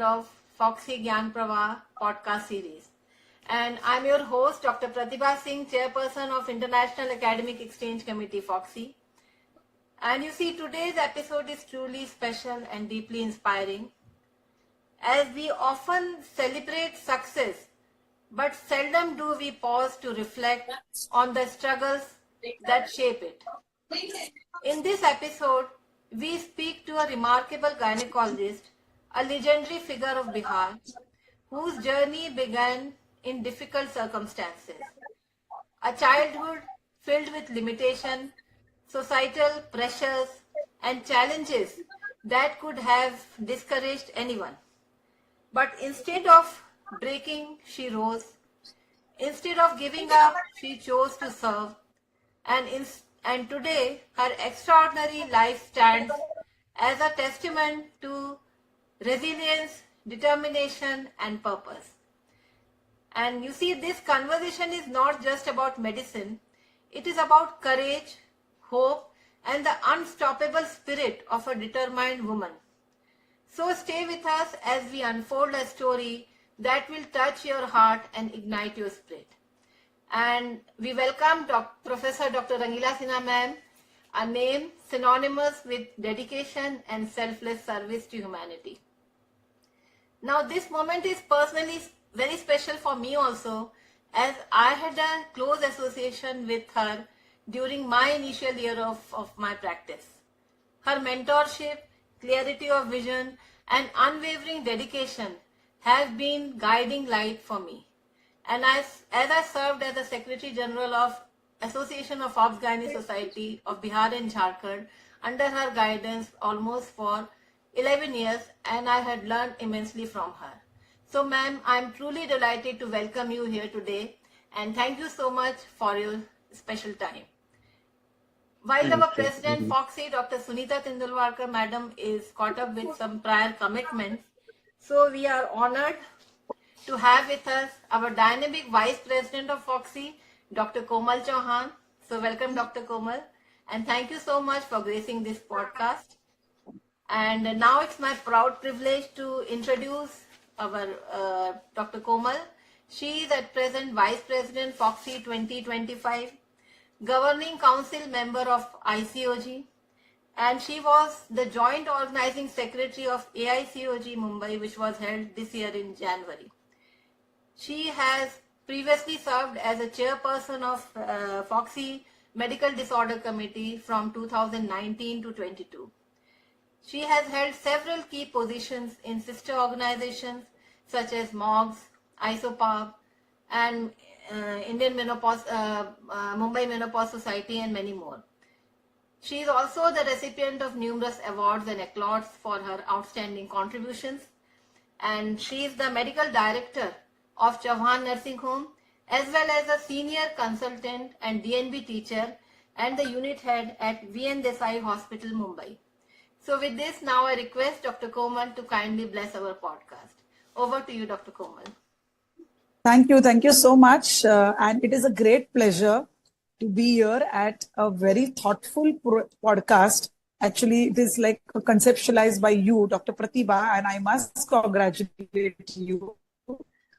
of Fogsi Gyan Pravah podcast series. And I'm your host, Dr. Pratibha Singh, Chairperson of International Academic Exchange Committee, Fogsi. And you see, today's episode is truly special and deeply inspiring, as we often celebrate success, but seldom do we pause to reflect on the struggles that shape it. In this episode, we speak to a remarkable gynecologist, a legendary figure of Bihar, whose journey began in difficult circumstances. A childhood filled with limitation, societal pressures, and challenges that could have discouraged anyone. But instead of breaking, she rose. Instead of giving up, she chose to serve. And today, her extraordinary life stands as a testament to resilience, determination, and purpose. And you see, this conversation is not just about medicine. It is about courage, hope, and the unstoppable spirit of a determined woman. So stay with us as we unfold a story that will touch your heart and ignite your spirit. And we welcome Professor Dr. Rangila Sinha ma'am, a name synonymous with dedication and selfless service to humanity. Now this moment is personally very special for me also, as I had a close association with her during my initial year of my practice. Her mentorship, clarity of vision, and unwavering dedication have been guiding light for me. And as I served as the Secretary General of Association of Obs-Gynae Society of Bihar and Jharkhand under her guidance almost for 11 years, and I had learned immensely from her. So ma'am, I'm truly delighted to welcome you here today, and thank you so much for your special time. While our President Fogsi, Dr. Sunita Tandulwadkar madam, is caught up with some prior commitments, so we are honored to have with us our dynamic Vice President of Fogsi, Dr. Komal Chauhan. So welcome, Dr. Komal, and thank you so much for gracing this podcast. And now it's my proud privilege to introduce our Dr. Komal. She is at present Vice President Fogsi 2025, Governing Council member of ICOG, and she was the Joint Organizing Secretary of AICOG Mumbai, which was held this year in January. She has previously served as a chairperson of Fogsi Medical Disorder Committee from 2019 to 22. She has held several key positions in sister organizations such as MOGS, ISOPAB, and Mumbai Menopause Society, and many more. She is also the recipient of numerous awards and accolades for her outstanding contributions, and she is the medical director of Chauhan Nursing Home, as well as a senior consultant and DNB teacher and the unit head at VN Desai Hospital, Mumbai. So with this, now I request Dr. Komal to kindly bless our podcast. Over to you, Dr. Komal. Thank you so much. And it is a great pleasure to be here at a very thoughtful podcast. Actually, it is like conceptualized by you, Dr. Pratibha, and I must congratulate you.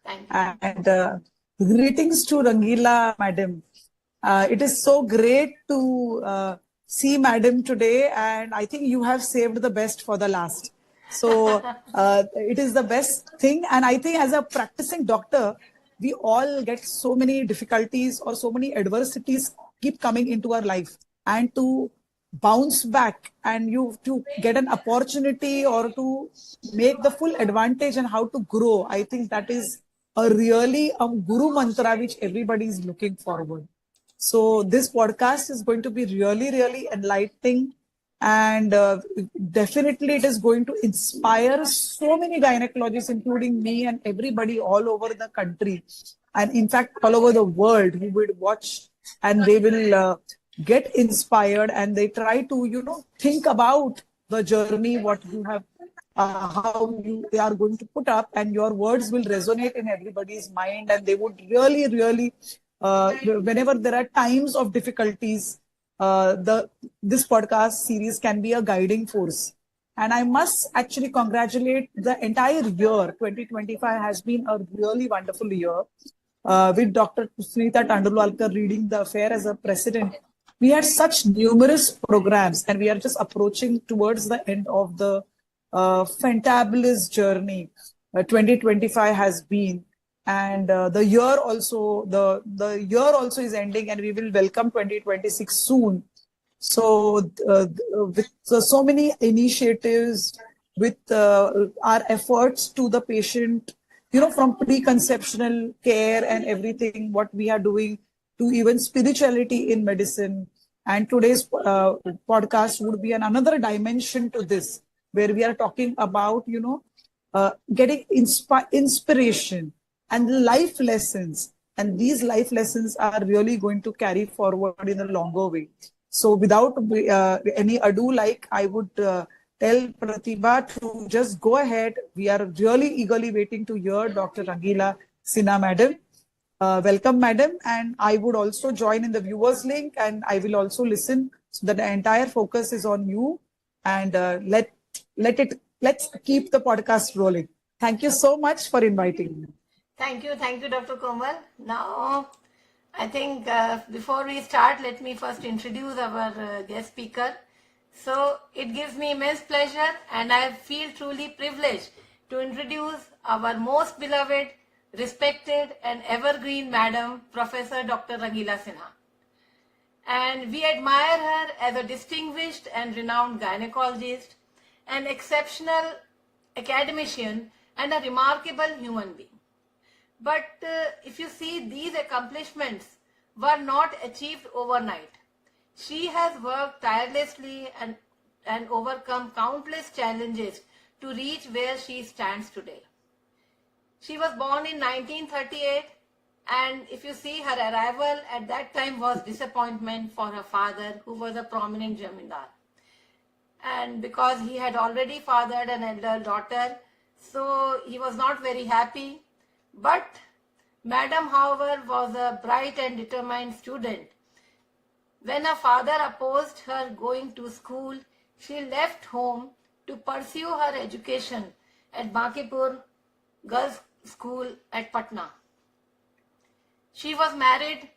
Thank you. And greetings to Rangila Madam. It is so great to see Madam today, and I think you have saved the best for the last. So it is the best thing, and I think as a practicing doctor, we all get so many difficulties or so many adversities keep coming into our life, and to bounce back and you to get an opportunity or to make the full advantage and how to grow, I think that is a really guru mantra which everybody is looking forward. So this podcast is going to be really enlightening, and definitely it is going to inspire so many gynecologists, including me and everybody all over the country, and in fact all over the world, who will watch and they will get inspired, and they try to think about the journey what you have they are going to put up, and your words will resonate in everybody's mind, and they would really whenever there are times of difficulties, this podcast series can be a guiding force. And I must actually congratulate the entire year. 2025 has been a really wonderful year. With Dr. Sunita Tandulwadkar leading the affair as a president, we had such numerous programs, and we are just approaching towards the end of the fantabulous journey 2025 has been. And the year also is ending, and we will welcome 2026 soon. So, with so many initiatives, with our efforts to the patient, from preconceptional care and everything, what we are doing, to even spirituality in medicine. And today's podcast would be another dimension to this, where we are talking about, getting inspiration and life lessons. And these life lessons are really going to carry forward in a longer way. So without any ado, I would tell Pratibha to just go ahead. We are really eagerly waiting to hear Dr. Rangila Sinha, madam. Welcome, madam. And I would also join in the viewers link, and I will also listen, so that the entire focus is on you. And let's keep the podcast rolling. Thank you so much for inviting me. Thank you, Dr. Komal. Now, I think before we start, let me first introduce our guest speaker. So it gives me immense pleasure, and I feel truly privileged to introduce our most beloved, respected and evergreen madam, Professor Dr. Rangila Sinha. And we admire her as a distinguished and renowned gynecologist, an exceptional academician and a remarkable human being. But if you see, these accomplishments were not achieved overnight. She has worked tirelessly and overcome countless challenges to reach where she stands today. She was born in 1938, and if you see, her arrival at that time was disappointment for her father, who was a prominent Jamindar. And because he had already fathered an elder daughter, so he was not very happy. But Madam, however, was a bright and determined student. When her father opposed her going to school, she left home to pursue her education at Bankipur Girls' School at Patna. She was married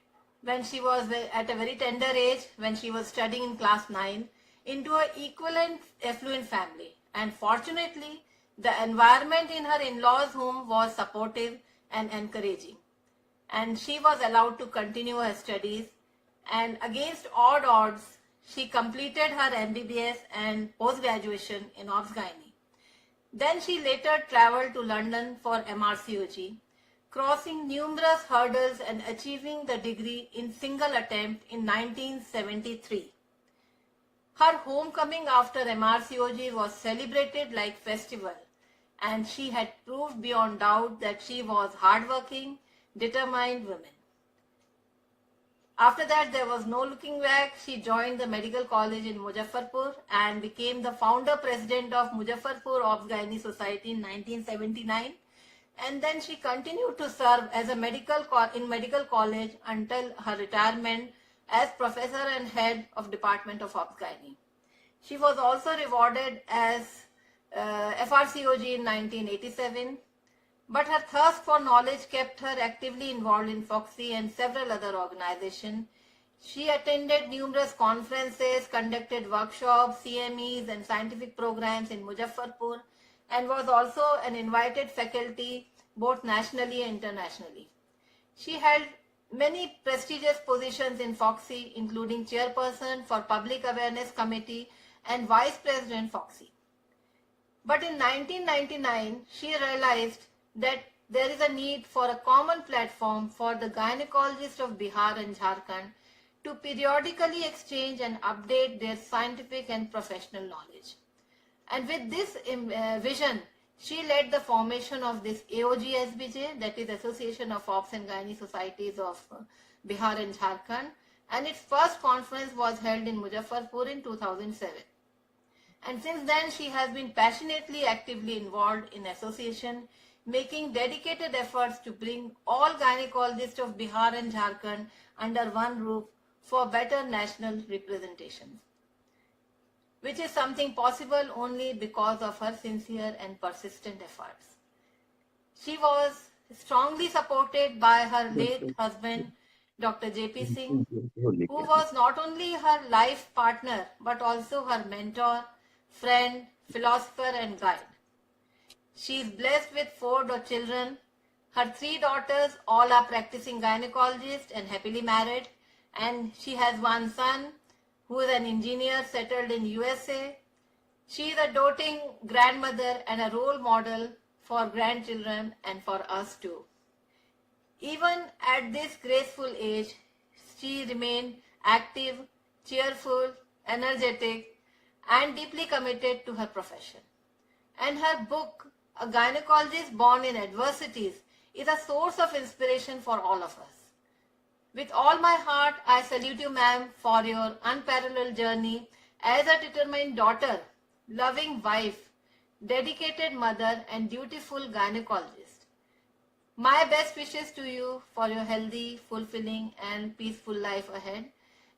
when she was at a very tender age, when she was studying in class 9, into an equivalent affluent family. And fortunately, the environment in her in-laws' home was supportive and encouraging, and she was allowed to continue her studies, and against odd odds she completed her MBBS and post-graduation in Obs-Gynae. Then she later travelled to London for MRCOG, crossing numerous hurdles and achieving the degree in single attempt in 1973. Her homecoming after MRCOG was celebrated like festival, and she had proved beyond doubt that she was hardworking, determined woman. After that, there was no looking back. She joined the medical college in Muzaffarpur and became the founder president of Muzaffarpur Obs-Gynae Society in 1979. And then she continued to serve as a medical college until her retirement as professor and head of Department of Obs-Gynae. She was also rewarded as FRCOG in 1987, but her thirst for knowledge kept her actively involved in Fogsi and several other organizations. She attended numerous conferences, conducted workshops, CMEs and scientific programs in Muzaffarpur, and was also an invited faculty both nationally and internationally. She held many prestigious positions in Fogsi, including chairperson for Public Awareness Committee and vice president Fogsi. But in 1999, she realized that there is a need for a common platform for the gynecologists of Bihar and Jharkhand to periodically exchange and update their scientific and professional knowledge. And with this vision, she led the formation of this AOG-SBJ, that is Association of Obs and Gynae Societies of Bihar and Jharkhand, and its first conference was held in Muzaffarpur in 2007. And since then, she has been passionately actively involved in association, making dedicated efforts to bring all gynecologists of Bihar and Jharkhand under one roof for better national representation. which is something possible only because of her sincere and persistent efforts. She was strongly supported by her late husband, Dr. J.P. Singh, who was not only her life partner but also her mentor, friend, philosopher, and guide. She is blessed with 4 children. Her 3 daughters all are practicing gynecologists and happily married, and she has 1 son who is an engineer settled in USA. She is a doting grandmother and a role model for grandchildren and for us too. Even at this graceful age, she remained active, cheerful, energetic, and deeply committed to her profession. And her book, A Gynecologist Born in Adversities, is a source of inspiration for all of us. With all my heart, I salute you, ma'am, for your unparalleled journey as a determined daughter, loving wife, dedicated mother, and dutiful gynecologist. My best wishes to you for your healthy, fulfilling, and peaceful life ahead.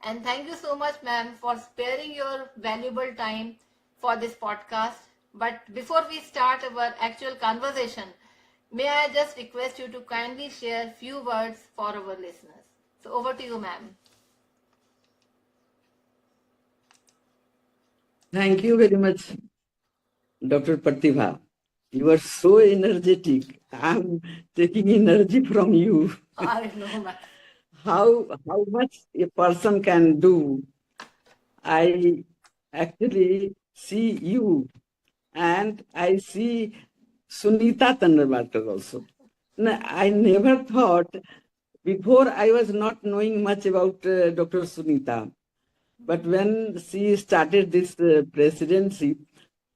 And thank you so much, ma'am, for sparing your valuable time for this podcast. But before we start our actual conversation, may I just request you to kindly share few words for our listeners. So over to you, ma'am. Thank you very much, Dr. Pratibha. You are so energetic. I'm taking energy from you. I know, ma'am. How much a person can do. I actually see you, and I see Sunita Tandulwadkar also. I never thought, before I was not knowing much about Dr. Sunita, but when she started this presidency,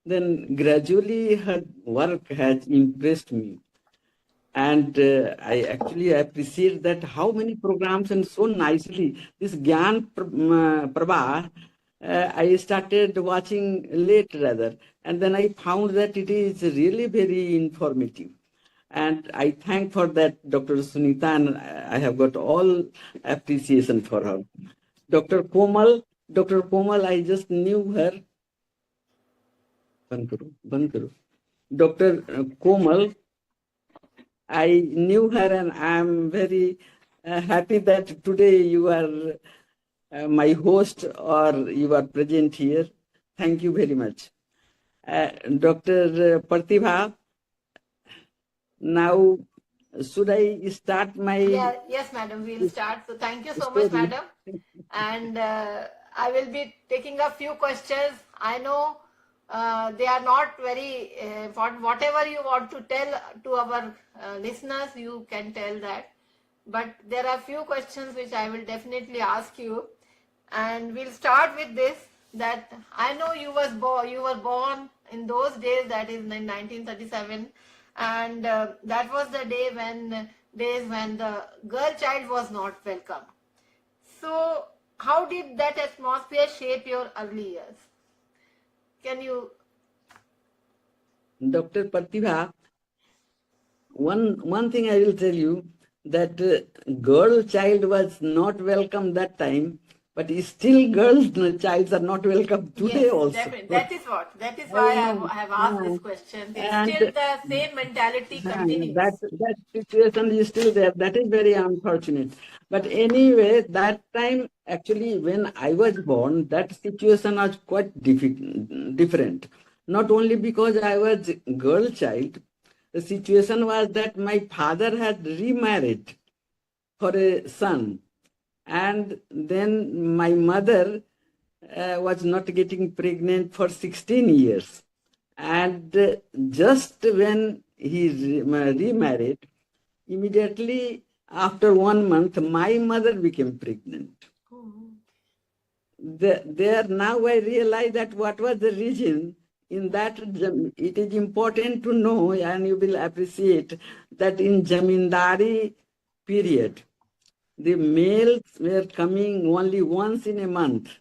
then gradually her work has impressed me. And I actually appreciate that how many programs and so nicely. This Gyan Pravah, I started watching late rather, and then I found that it is really very informative. And I thank for that Dr. Sunita, and I have got all appreciation for her. Dr. Komal, I just knew her. Dr. Komal, I knew her, and I am very happy that today you are my host or you are present here. Thank you very much. Dr. Pratibha, now should I start my... Yes, madam, we'll start. So thank you so much, madam. And I will be taking a few questions. I know they are not very important. Whatever you want to tell to our listeners, you can tell that. But there are few questions which I will definitely ask you. And we'll start with this, that I know you were born in those days, that is in 1937. And that was the days when the girl child was not welcome. So how did that atmosphere shape your early years? Can you? Dr. Pratibha, one thing I will tell you, that girl child was not welcome that time, but still girls child are not welcome today Yes, also. definitely. That is why I have asked this question. Still the same mentality continues. That situation is still there. That is very unfortunate. But anyway, that time, actually, when I was born, that situation was quite different. Not only because I was girl child, the situation was that my father had remarried for a son. And then my mother was not getting pregnant for 16 years. And just when he remarried, immediately after 1 month, my mother became pregnant. There now I realize that what was the reason. In that, it is important to know, and you will appreciate, that in Jamindari period, the males were coming only once in a month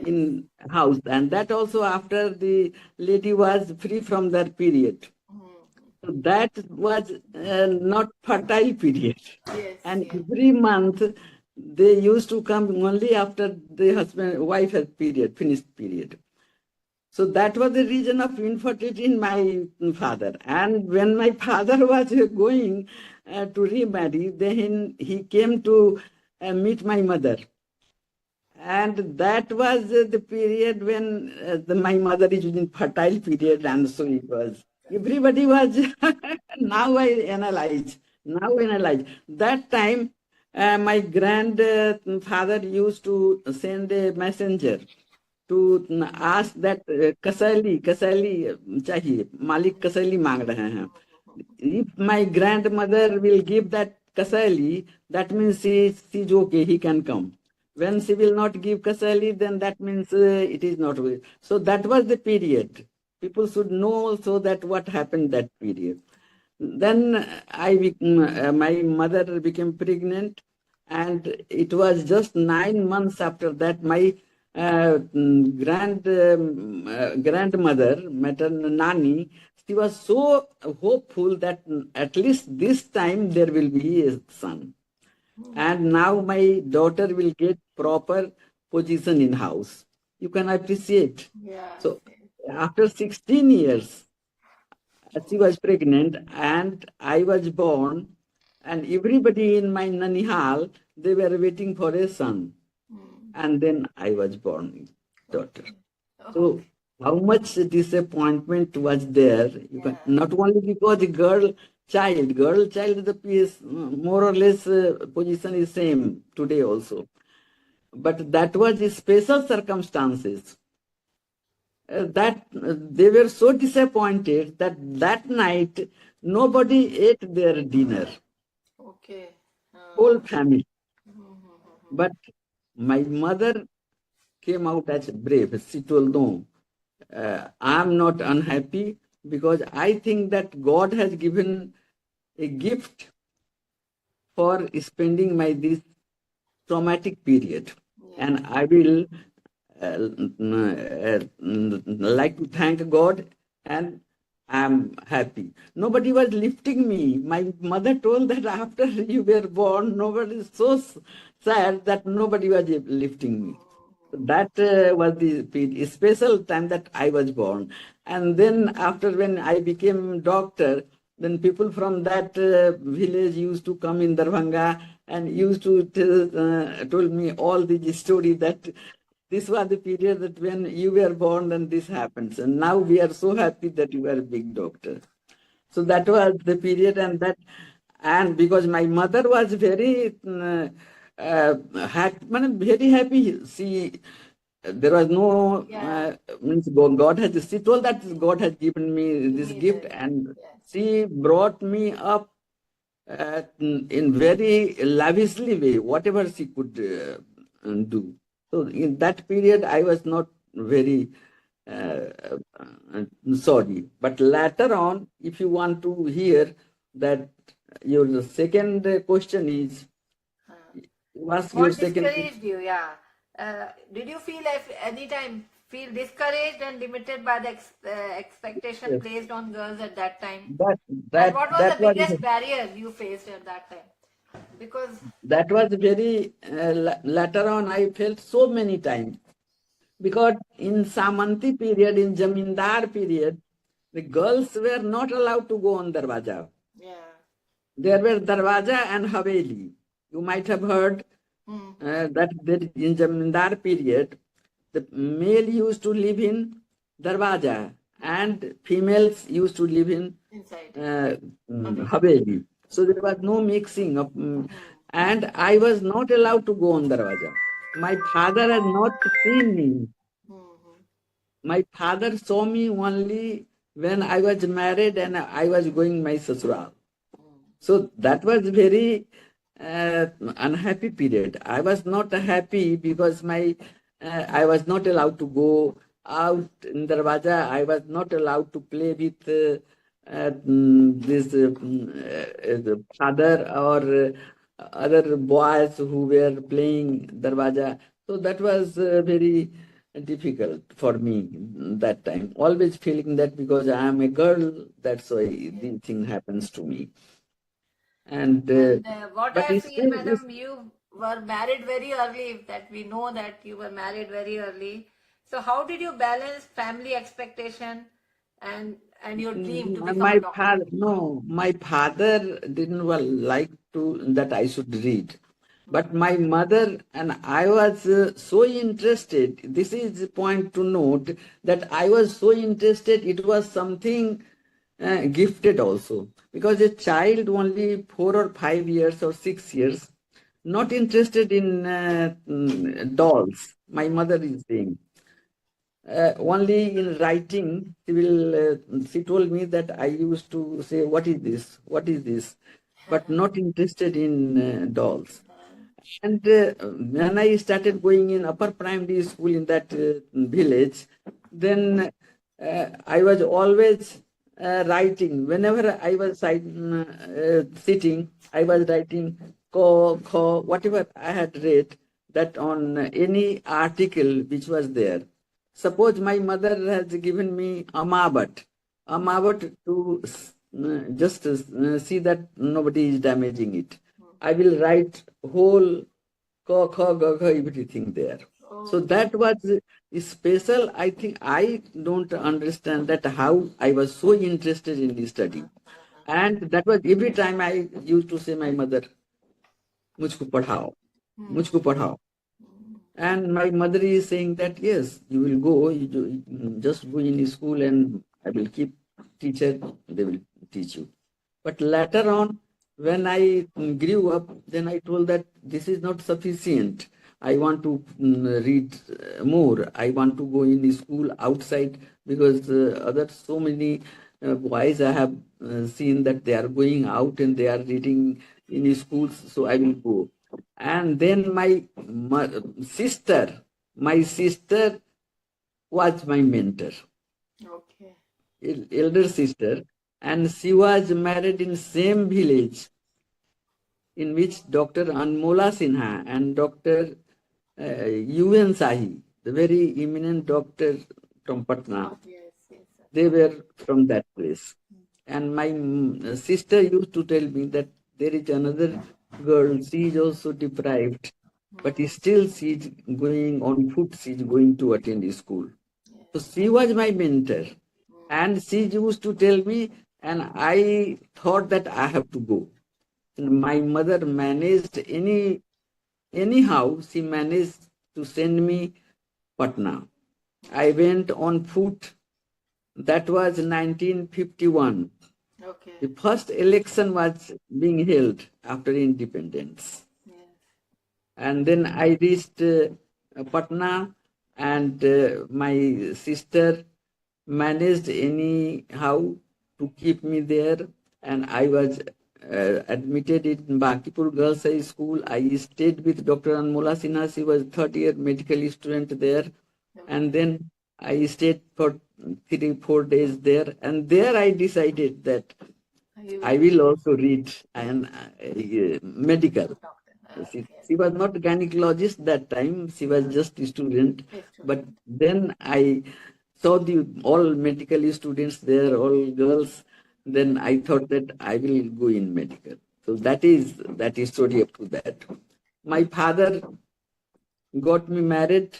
in house, and that also after the lady was free from that period. So that was not fertile period. And every month they used to come only after the wife had finished period. So that was the reason of infertility in my father. And when my father was going to remarry, then he came to meet my mother. And that was the period when my mother is in fertile period, and so it was. Everybody was, now I analyze, That time, my grandfather used to send a messenger to ask that कसैली चाहिए, मालिक कसैली मांग रहे हैं. If my grandmother will give that kasali, that means she's okay, he can come. When she will not give kasali, then that means it is not well. So that was the period. People should know also that what happened that period. Then my mother became pregnant, and it was just 9 months after that my grandmother, maternal Nani, she was so hopeful that at least this time there will be a son. And now my daughter will get proper position in house. You can appreciate. Yeah. So after 16 years, she was pregnant and I was born, and everybody in my Nanihal, they were waiting for a son. And then I was born, daughter. So how much disappointment was there? Not only because the girl child, the piece, more or less position is same today also. But that was the special circumstances. That they were so disappointed that that night nobody ate their dinner. Okay. Whole family. But my mother came out as brave. She told, no, I'm not unhappy because I think that God has given a gift for spending this traumatic period. And I will like to thank God, and I'm happy. Nobody was lifting me. My mother told that after you were born, nobody is so sad that nobody was lifting me. That was the special time that I was born. And then after when I became doctor, then people from that village used to come in Darbhanga and used to told me all the story that this was the period that when you were born and this happens. And now we are so happy that you are a big doctor. So that was the period, and because my mother was very very happy. There was no means God has. She told that God has given me this gift, and she brought me up in very lavishly way, whatever she could do. So in that period, I was not very sorry. But later on, if you want to hear that, your second question is, what's your What second? discouraged you? Yeah. Did you feel any time feel discouraged and limited by the expectation placed on girls at that time? And what was the biggest barrier you faced at that time? Because that was very later on I felt so many times, because in Samanti period, in Jamindar period, the girls were not allowed to go on Darwaja. There were Darwaja and Haveli. You might have heard that in Jamindar period, the male used to live in Darwaja and females used to live in Haveli. So there was no mixing of, and I was not allowed to go on Darwaja. My father had not seen me. My father saw me only when I was married and I was going my sasural. So that was very unhappy period. I was not happy because I was not allowed to go out in Darwaja. I was not allowed to play with this father or other boys who were playing Darwaja. So that was very difficult for me that time. Always feeling that because I am a girl, that's why this thing happens to me. And what I feel, madam, you were married very early. That we know that you were married very early, So how did you balance family expectation and your dream to become My a doctor? father, no, my father didn't like to that I should read. But my mother and I was so interested. This is the point to note that I was so interested. It was something gifted also because a child only 4 or 5 years or 6 years not interested in dolls. My mother is saying only in writing she told me that I used to say what is this, what is this, but not interested in dolls. And when I started going in upper primary school in that village, then I was always writing. Whenever I was sitting, I was writing ko, kho, whatever I had read that on any article which was there. Suppose my mother has given me amabat to just see that nobody is damaging it. I will write whole ka, kha, ga, gha, everything there. So that was special. I think I don't understand that how I was so interested in the study. And that was every time I used to say my mother, mujhko padhao, mujhko padhao. And my mother is saying that, yes, you will go, just go in school and I will keep teacher, they will teach you. But later on, when I grew up, then I told that this is not sufficient. I want to read more. I want to go in school outside because other so many boys I have seen that they are going out and they are reading in schools, so I will go. And then sister was my mentor, Okay. elder sister, and she was married in same village in which Dr. Anmola Sinha and Dr. UN Sahi, the very eminent doctor from Patna, Yes, yes. they were from that place. And my sister used to tell me that there is another girl, she is also deprived, but still she is going on foot, she is going to attend school. So she was my mentor. And she used to tell me, and I thought that I have to go. And my mother managed anyhow, she managed to send me Patna. I went on foot. That was 1951. Okay. The first election was being held after independence. Yes. And then I reached Patna, and my sister managed anyhow to keep me there. And I was admitted in Bakipur Girls High School. I stayed with Dr. Anmola Sinha. She was third year medical student there. And then I stayed for 3-4 days there. And there I decided that I will also read and medical. Doctor. She was not gynecologist that time. She was just a student. But then I saw all medical students there, all girls. Then I thought that I will go in medical. So that is story up to that. My father got me married.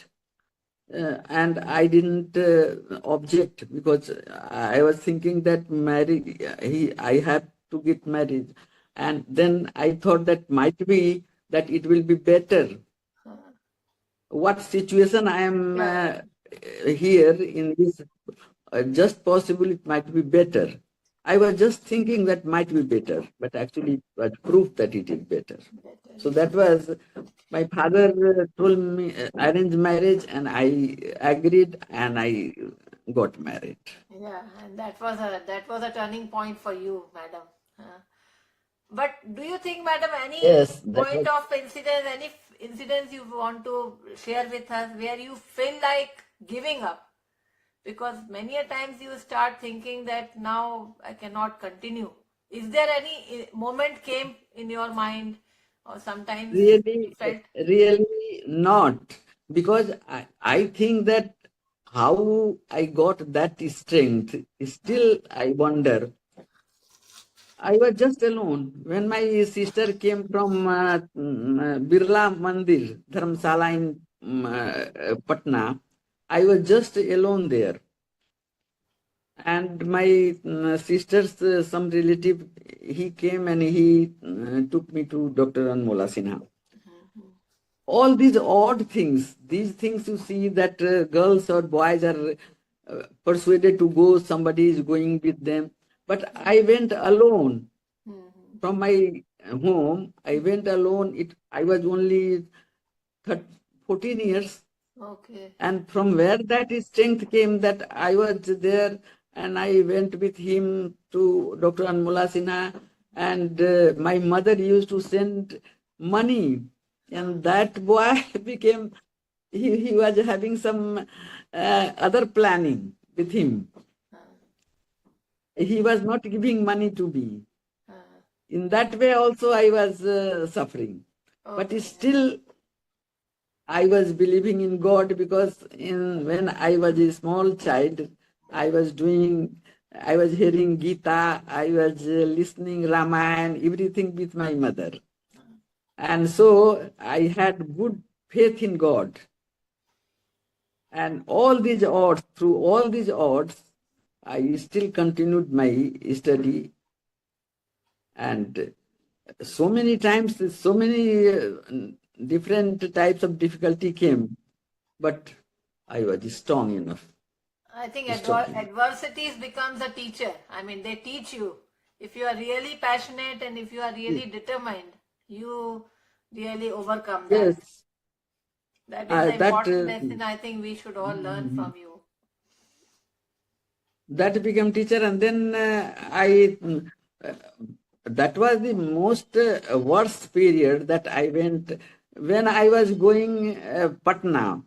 And I didn't object because I was thinking that I have to get married. And then I thought that might be that it will be better. What situation I am here in this, just possible it might be better. I was just thinking that might be better, but actually it was proof that it is better. So that was, my father told me arrange marriage, and I agreed, and I got married. Yeah, and that was a turning point for you, madam. But do you think, madam, any Yes, that point was. of incident, any incidents you want to share with us where you feel like giving up? Because many a times you start thinking that now I cannot continue. Is there any moment came in your mind, or sometimes you felt? Really not, because I think that how I got that strength, still I wonder. I was just alone. When my sister came from Birla Mandir, Dharamsala in Patna, I was just alone there. And my sister's some relative, he came and he took me to Dr. Anmola Sinha. All these odd things, these things you see that girls or boys are persuaded to go, somebody is going with them. But I went alone from my home. I went alone. I was only 14 years. Okay. And from where that strength came, that I was there and I went with him to Dr. Anmola Sinha, and my mother used to send money, and that boy became, he was having some other planning with him. He was not giving money to me. In that way also I was suffering. But still I was believing in God, because when I was a small child, I was hearing Gita, I was listening Ramayana, everything with my mother. And so I had good faith in God. And through all these odds, I still continued my study. And so many times, so many different types of difficulty came, but I was strong enough. I think to stop it. adversities becomes a teacher. I mean, they teach you. If you are really passionate and if you are really determined, you really overcome that. Yes, That is the that important lesson I think we should all learn from you. that became teacher, and then that was the most worst period that I went when I was going Patna.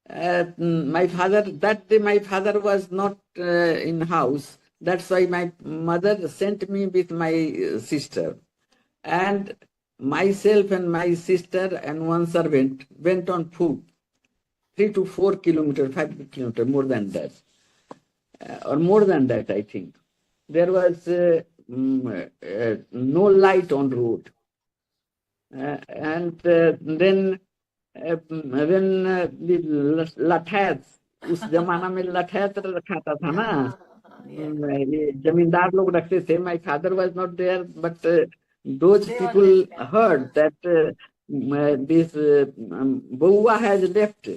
That day my father was not in house. That's why my mother sent me with my sister. And myself and my sister and one servant went on foot, 3 to 4 kilometers, 5 kilometers, more than that. Or more than that, I think. There was no light on road. And then when the lathas, उस जमाना में लठैत रखाता था ना, ये जमींदार लोग रखते थे. My father was not there, but those people heard that this Baua has left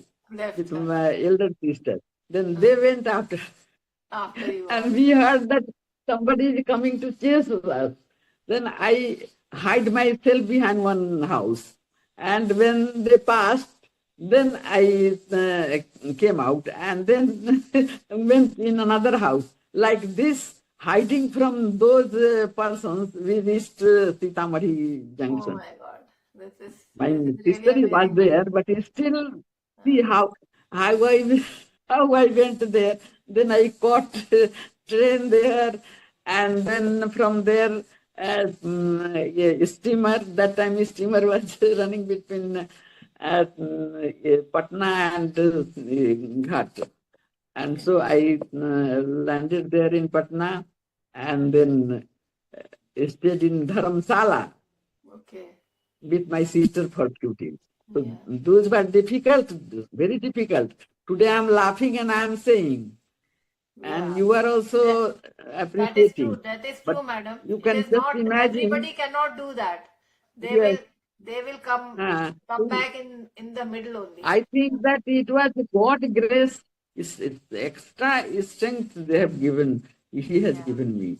with my elder sister. Then they went after you. and we heard that somebody is coming to chase us. Then I hide myself behind one house. And when they passed, then I came out and then went in another house. Like this, hiding from those persons, we reached Sitamarhi Oh Junction. my God. My This is sister really was there, but still see how I went there. Then I caught train there, and then from there steamer. That time steamer was running between Patna and Ghat. And so I landed there in Patna and then stayed in Dharamsala with my sister for 2 days. So those were difficult, very difficult. Today I'm laughing and I'm saying, and you are also appreciating. That is But true, madam. you can It is just not imagine. everybody cannot do that. Yes. They will come back in the middle only. I think that it was God's grace, it's extra strength they have given. He has given me.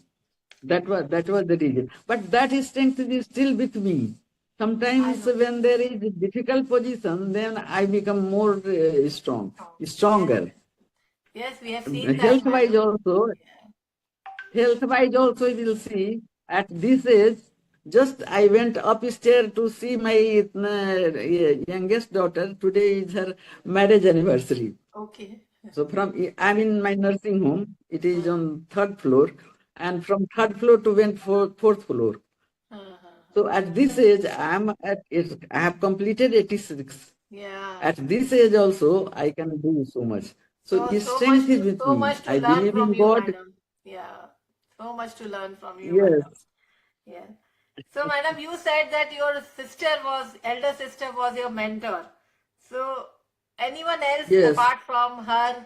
That was the reason. But that strength is still with me. Sometimes when there is a difficult position, then I become more stronger. Yes, we have seen that. Health-wise also, you will see at this age, just I went upstairs to see my youngest daughter. Today is her marriage anniversary. Okay. So I'm in my nursing home. It is on 3rd floor, and from 3rd floor to went 4th floor. So at this age, I have completed 86. Yeah. At this age also, I can do so much. So his strength is with me. I believe in God. Madam. Yeah. So much to learn from you, Yes. madam. Yeah. So, madam, you said that your elder sister was your mentor. So, Anyone else Yes. apart from her?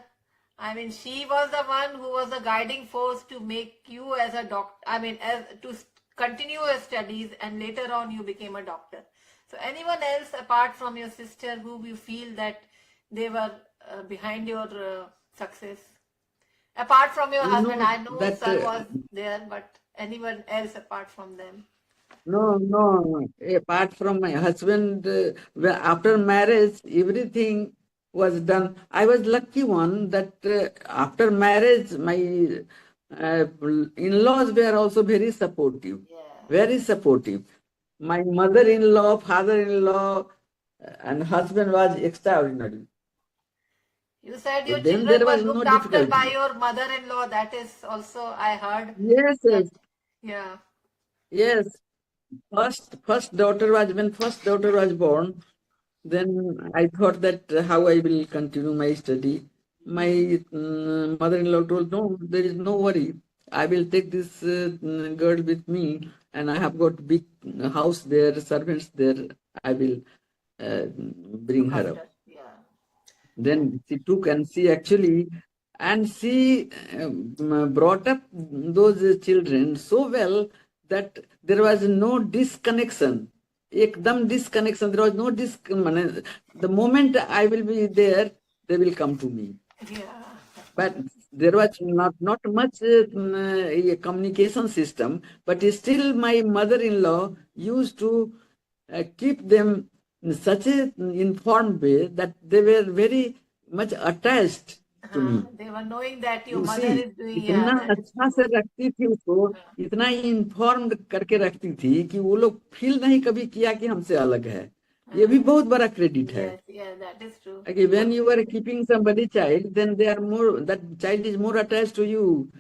I mean, she was the one who was the guiding force to make you as a doctor. I mean, as to continue your studies, and later on you became a doctor. So, anyone else apart from your sister who you feel that they were behind your success? Apart from your husband, No, I know that son was there, but anyone else apart from them? no. Apart from my husband, after marriage, everything was done. I was lucky one that after marriage, my in-laws were also very supportive, Yeah. very supportive. My mother-in-law, father-in-law, and husband was extraordinary. You said So your then children there were was no looked after by difficulty. your mother-in-law. That is also, I heard Yes, that. yes, Yeah. yes. First daughter was when first daughter was born. Then I thought that how I will continue my study. My mother-in-law told, no, there is no worry. I will take this girl with me, and I have got big house there, servants there. I will bring Look her up. after. Yeah. Then she took and she actually, and she brought up those children so well that there was no disconnection. Ekdam disconnection. There was no the moment I will be there, they will come to me. Yeah. But there was not much a communication system, but still my mother-in-law used to keep them in such a informed way that they were very much attached to me. They were knowing that your You mother see, is doing, yeah, इतना that is अच्छा से रखती थी उसको, इतना informed करके रखती थी कि वो लोग फील नहीं कभी किया कि हमसे अलग है. ये भी बहुत बड़ा क्रेडिट है. yes, yeah, that is true. Okay, when you are keeping somebody child, then they are more, that child is more attached to you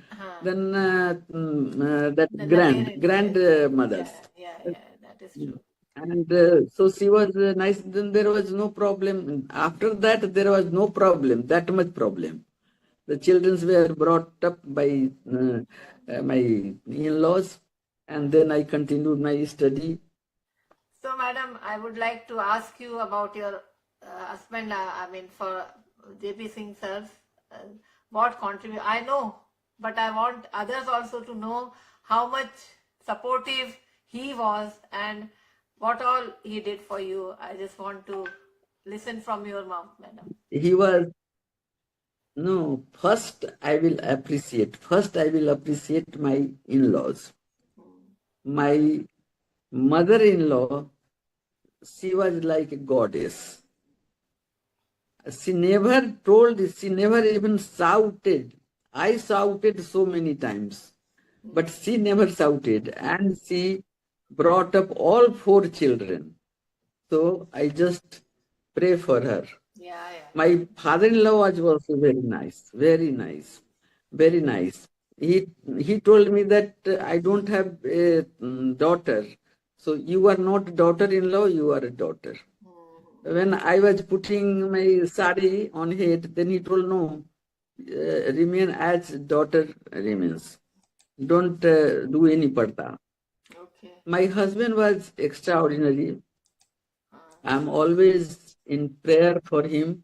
than that The parents, yes. grandmothers. Yeah, that is true. And so she was nice, then there was no problem. After that, there was no problem, that much problem. The children were brought up by my in-laws, and then I continued my study. So, madam, I would like to ask you about your husband. I mean, for JP Singh sir, what contribute? I know, but I want others also to know how much supportive he was and what all he did for you. I just want to listen from your mouth, madam. He was, no, first I will appreciate my in-laws. My mother-in-law, she was like a goddess. She never she never even shouted. I shouted so many times, but she never shouted, and she brought up all 4 children. So I just pray for her. Yeah. My father-in-law was also very nice, very nice, very nice. He told me that I don't have a daughter, so you are not daughter-in-law, you are a daughter. When I was putting my sari on head, then he told, no, remain as daughter remains. Don't do any parda. Okay. My husband was extraordinary. I'm always in prayer for him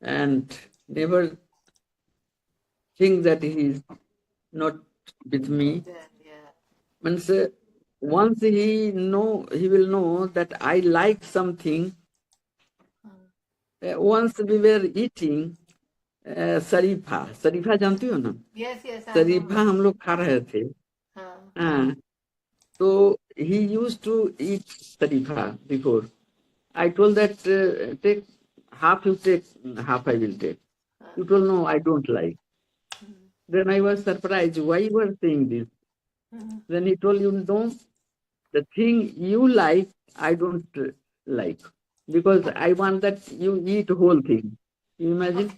and never think that he is not with me. Yeah. Means once he will know that I like something. Once we were eating शरीफा जानती हो ना? Yes, I know. शरीफा हम लोग खा रहे थे. हाँ, so he used to eat शरीफा before. I told that take half, you take half, I will take. You told, no, I don't like. Then I was surprised why you were saying this. Then he told, you know, the thing you like, I don't like, because I want that you eat whole thing. You imagine?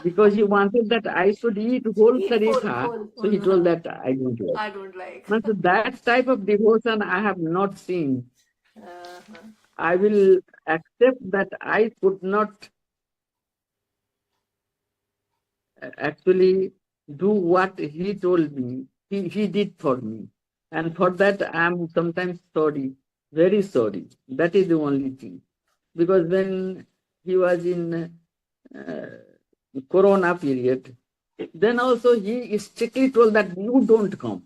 Because he wanted that I should eat whole Eat tariqa, full, so he told that I don't like. I don't like. But that type of devotion I have not seen. I will accept that I could not actually do what he told me. He did for me. And for that I am sometimes sorry, very sorry. That is the only thing. because when he was in Corona period, then also he strictly told that you don't come,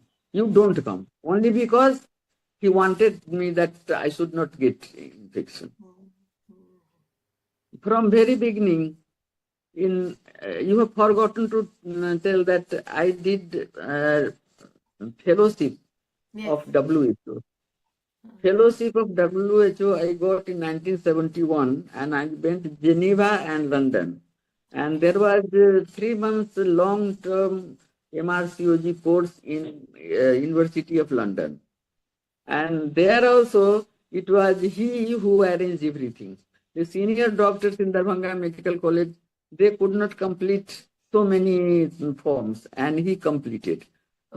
only because he wanted me that I should not get infection. From very beginning, you have forgotten to tell that I did fellowship Yes. of WHO. Fellowship of WHO I got in 1971, and I went to Geneva and London. And there was 3 months long-term MRCOG course in University of London. And there also, it was he who arranged everything. The senior doctors in Darbhanga Medical College, they could not complete so many forms, and he completed.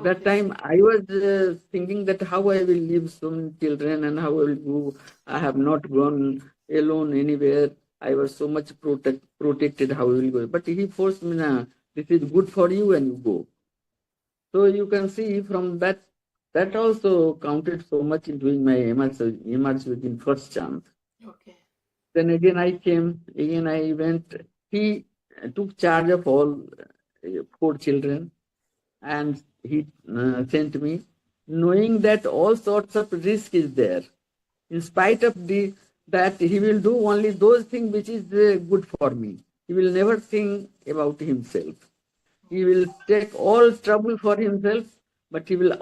That time I was thinking that how I will leave so many children and how I will go. I have not gone alone anywhere. I was so much protected how I will go. But he forced me, nah, this is good for you and you go. So you can see from that also counted so much in doing my MRC in first chance. Okay. Then again I came, again I went. He took charge of all 4 children, and he sent me, knowing that all sorts of risk is there. In spite of that he will do only those things which is good for me. He will never think about himself. He will take all trouble for himself, but he will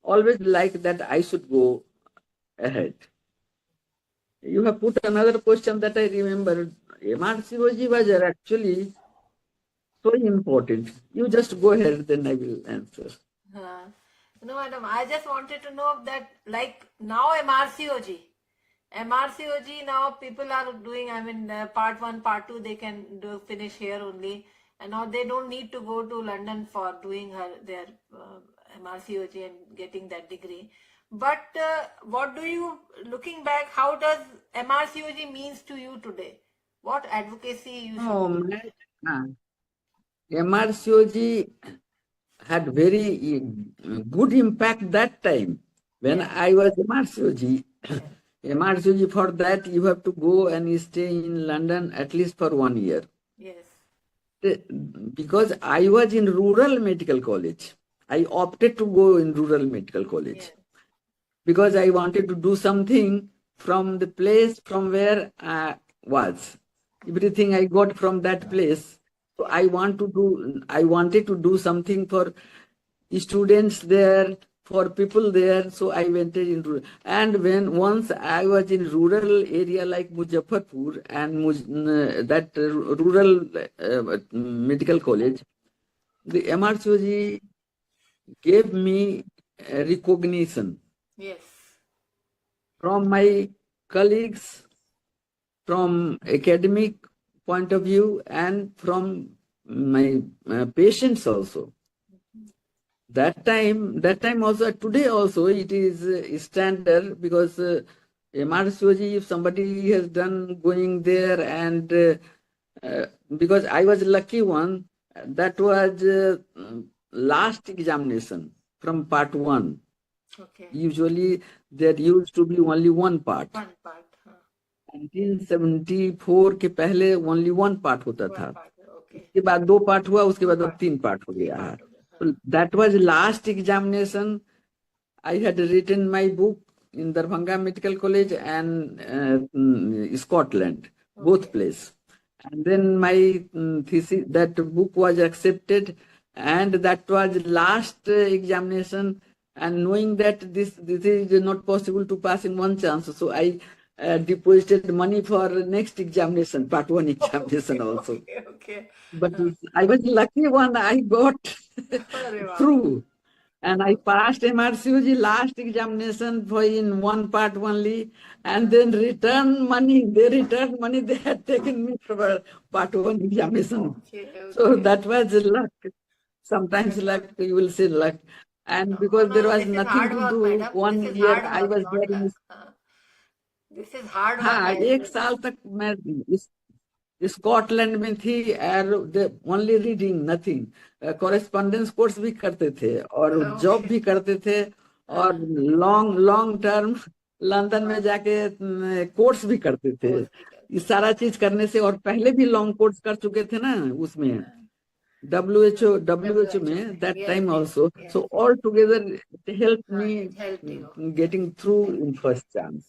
always like that I should go ahead. You have put another question that I remember. MRCOG was actually so important. You just go ahead, then I will answer. No, madam, I just wanted to know that, like now MRCOG now people are doing, I mean, part 1, part 2, they can finish here only. And now they don't need to go to London for doing their MRCOG and getting that degree. But what do you, looking back, how does MRCOG means to you today? What advocacy you should do? MRCOG had very good impact that time when I was MRCOG. MRCOG, for that you have to go and stay in London at least for 1 year. Yes. Because I was in rural medical college. I opted to go in rural medical college. Yes. Because I wanted to do something from the place from where I was. Everything I got from that place. So I wanted to do something for students there, for people there. So I went in rural. And once I was in rural area like Muzaffarpur and that rural medical college, the MRCOG gave me recognition. Yes. From my colleagues, from academic point of view, and from my patients also. That time also, today also, it is standard, because MRCOG, if somebody has done going there, and because I was lucky one, that was last examination from part 1. Okay. Usually there used to be only one part. 1 part. 1974 के पहले only one part होता था. Okay. उसके बाद 2 part हुआ, उसके बाद अब 3 part हो गया. So that was last examination. I had written my book in Darbhanga Medical College and Scotland, both places. And then my thesis, that book was accepted, and that was last examination. And knowing that this is not possible to pass in 1 chance, so I deposited money for next examination, part 1 examination also. Okay. But I was lucky one, I got through. And I passed MRCOG last examination for in 1 part only, and then return money. They returned money they had taken me for part 1 examination. Okay. So that was luck. Sometimes luck, you will say luck. And because there was nothing to do, madam. 1 year I was there in. This is hard work. हाँ, 1 साल तक मैं Scotland में थी, only reading nothing. Correspondence course भी करते थे और जॉब भी करते थे, और लॉन्ग टर्म लंदन में जाके कोर्स भी करते थे। कोर्स भी करते ये सारा चीज करने से, और पहले भी लॉन्ग कोर्स कर चुके थे ना उसमें, WHO में, that Yes, time yes, also. yes. So all together it helped me It helped you. getting through in first chance.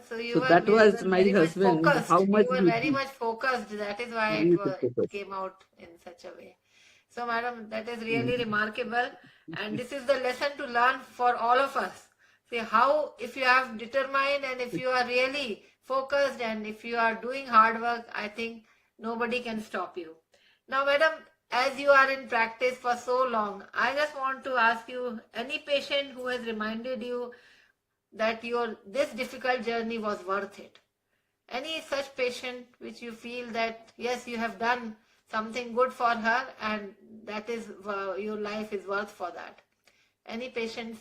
So you So were that was my very much husband, focused. how much You were we very much focused. That is why need to focus. came out in such a way. So, madam, that is really remarkable, and this is the lesson to learn for all of us. See how, if you have determined and if you are really focused and if you are doing hard work, I think nobody can stop you. Now, madam, as you are in practice for so long, I just want to ask you, any patient who has reminded you that this difficult journey was worth it? Any such patient which you feel that yes, you have done something good for her and that is your life is worth for that? Any patients?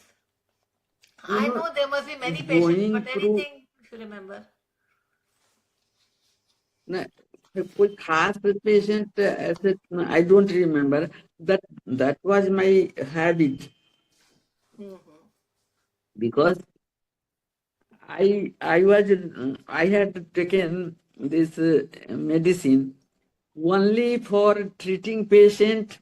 I know there must be many patients, going but through, anything if you remember. न, कोई खास patient ऐसे I don't remember. That was my habit, because I had taken this medicine only for treating patient,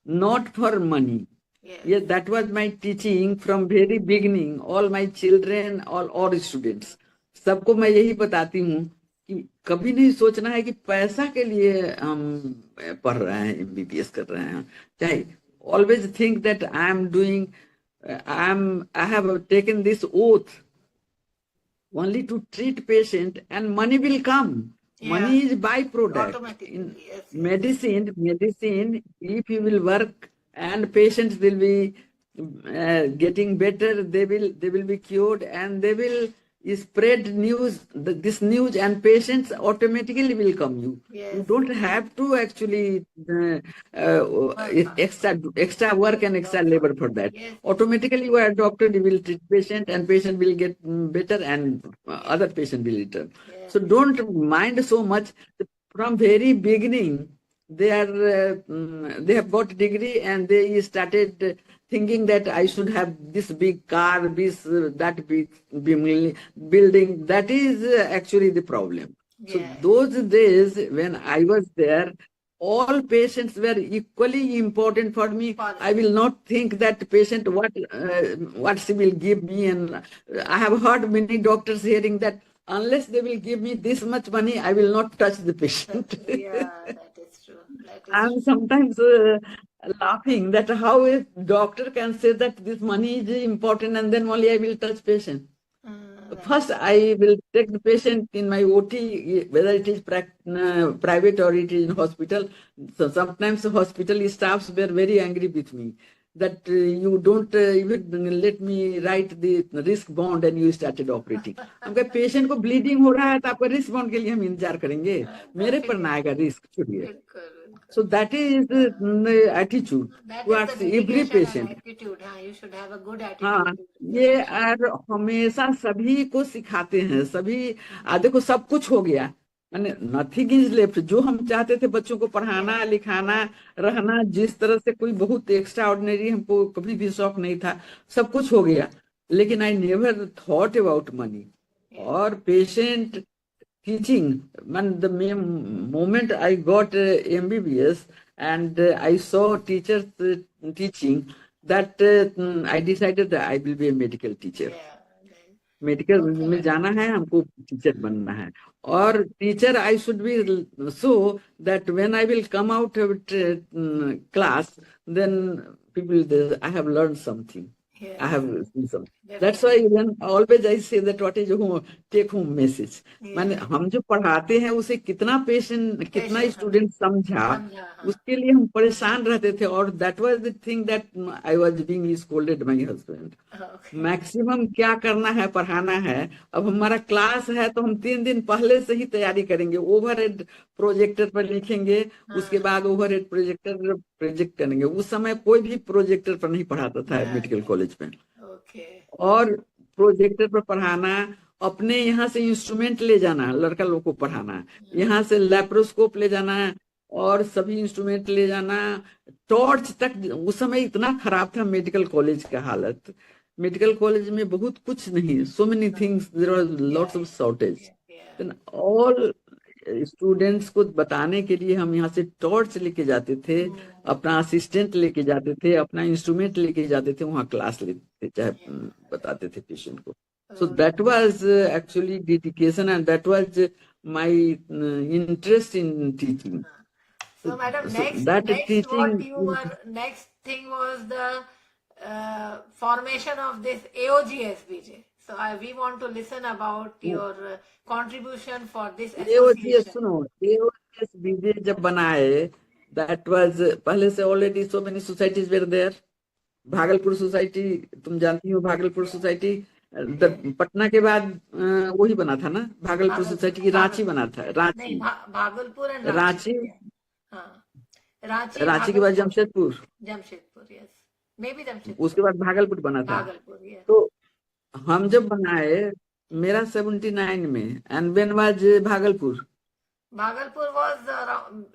not for money. Yes. Yeah, that was my teaching from very beginning. All my children, all students, सबको मैं यही बताती हूँ कि कभी नहीं सोचना है कि पैसा के लिए हम पढ़ रहे हैं, MBBS कर रहे हैं. चाहे always think that I have taken this oath only to treat patient, and money will come. Yeah. Money is byproduct. Automatically, In yes. medicine, if you will work and patients will be getting better, they will be cured, and they will spread this news, and patients automatically will come you. Yes. You don't have to actually extra work and extra labor for that. Yes. Automatically you are a doctor, you will treat patient, and patient will get better, and other patient will return. Yes. So don't mind so much. From very beginning, they have got degree, and they started thinking that I should have this big car, that big building. That is actually the problem. So Yeah. those days when I was there, all patients were equally important for me. I will not think that patient what she will give me, and I have heard many doctors hearing that unless they will give me this much money, I will not touch the patient. Yeah, that is true. I'm sometimes laughing that how a doctor can say that this money is important and then only I will touch patient. First, I will take the patient in my OT, whether it is private or it is in hospital. So sometimes the hospital staffs were very angry with me that you don't even let me write the risk bond and you started operating. हम कहे patient को bleeding हो रहा है तो आपका risk bond के लिए हम इंतजार करेंगे, मेरे पर ना आएगा रिस्क, छोड़िए. So that is the attitude towards every patient. Attitude, you should have a good attitude. हाँ, ये और हमेशा सभी को सिखाते हैं. सभी देखो सब कुछ हो गया, मैंने नथिंग इज लेफ्ट. जो हम चाहते थे बच्चों को पढ़ाना, लिखाना, रहना, जिस तरह से कोई बहुत एक्स्ट्रा ऑर्डिनरी हमको कभी भी शौक नहीं था, सब कुछ हो गया. लेकिन I never thought about money और patient teaching. When the moment I got MBBS and I saw teachers teaching, that I decided that I will be a medical teacher. Medical में जाना है, हमको टीचर बनना है. और teacher I should be so that when I will come out of class, then people I have learn something. I have some. That's why then always I say that what is your take home message. माने हम जो पढ़ाते हैं उसे कितना patient, कितना student समझा, उसके लिए हम परेशान रहते थे. और that was the thing that I was being scolded by my husband. Maximum क्या करना है, पढ़ाना है. अब हमारा क्लास है तो हम 3 दिन पहले से ही तैयारी करेंगे. ओवरहेड प्रोजेक्टर पर लिखेंगे, उसके बाद ओवरहेड प्रोजेक्टर प्रोजेक्ट करेंगे. उस समय कोई भी प्रोजेक्टर पर नहीं पढ़ाता था मेडिकल कॉलेज में. और प्रोजेक्टर पर पढ़ाना, अपने यहाँ से इंस्ट्रूमेंट ले जाना, लड़का लोग को पढ़ाना, यहाँ से लैप्रोस्कोप ले जाना और सभी इंस्ट्रूमेंट ले जाना, टॉर्च तक. उस समय इतना खराब था मेडिकल कॉलेज का हालत. मेडिकल कॉलेज में बहुत कुछ नहीं, so many things, there was lots of shortage. Then all students को बताने के लिए हम यहाँ से टॉर्च लेके जाते थे, अपना असिस्टेंट लेके जाते थे, अपना इंस्ट्रूमेंट लेके जाते थे, वहाँ क्लास लेते थे, चाहे बताते थे पेशेंट को. So that was actually dedication, and that was my interest in teaching. So, madam, So next that what teaching, you were, next thing was the formation of this AOGSBJ. So, we want to listen about your contribution for this AOGS, association. सुनो, AOGS बीजे जब बनाए, that was पहले से already so many societies were there. Bhagalpur society, तुम जानती हो Bhagalpur society, Patna के बाद वही बना था ना, भागलपुर सोसाइटी की रांची बना था, रांची, भागलपुर एंड रांची, हाँ, रांची रांची के बाद Jamshedpur, yes, may be Jamshedpur, उसके बाद भागलपुर बना था. भागलपुर, यस. तो हम जब बनाए, मेरा 79 में, and when was Bhagalpur? Bhagalpur was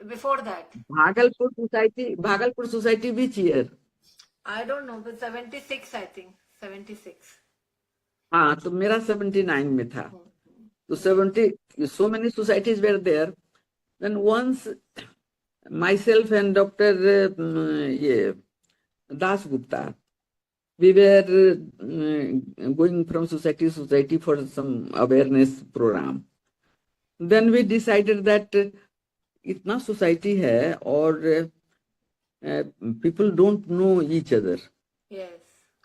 before that. Bhagalpur society which year? I don't know, but 76, I think. 76. हाँ, तो मेरा 79 में था. तो 70, so many societies were there. Then once myself and Dr. Das Gupta, we were going from society to society for some awareness program. Then we decided that itna society hai और people don't know each other. Yes.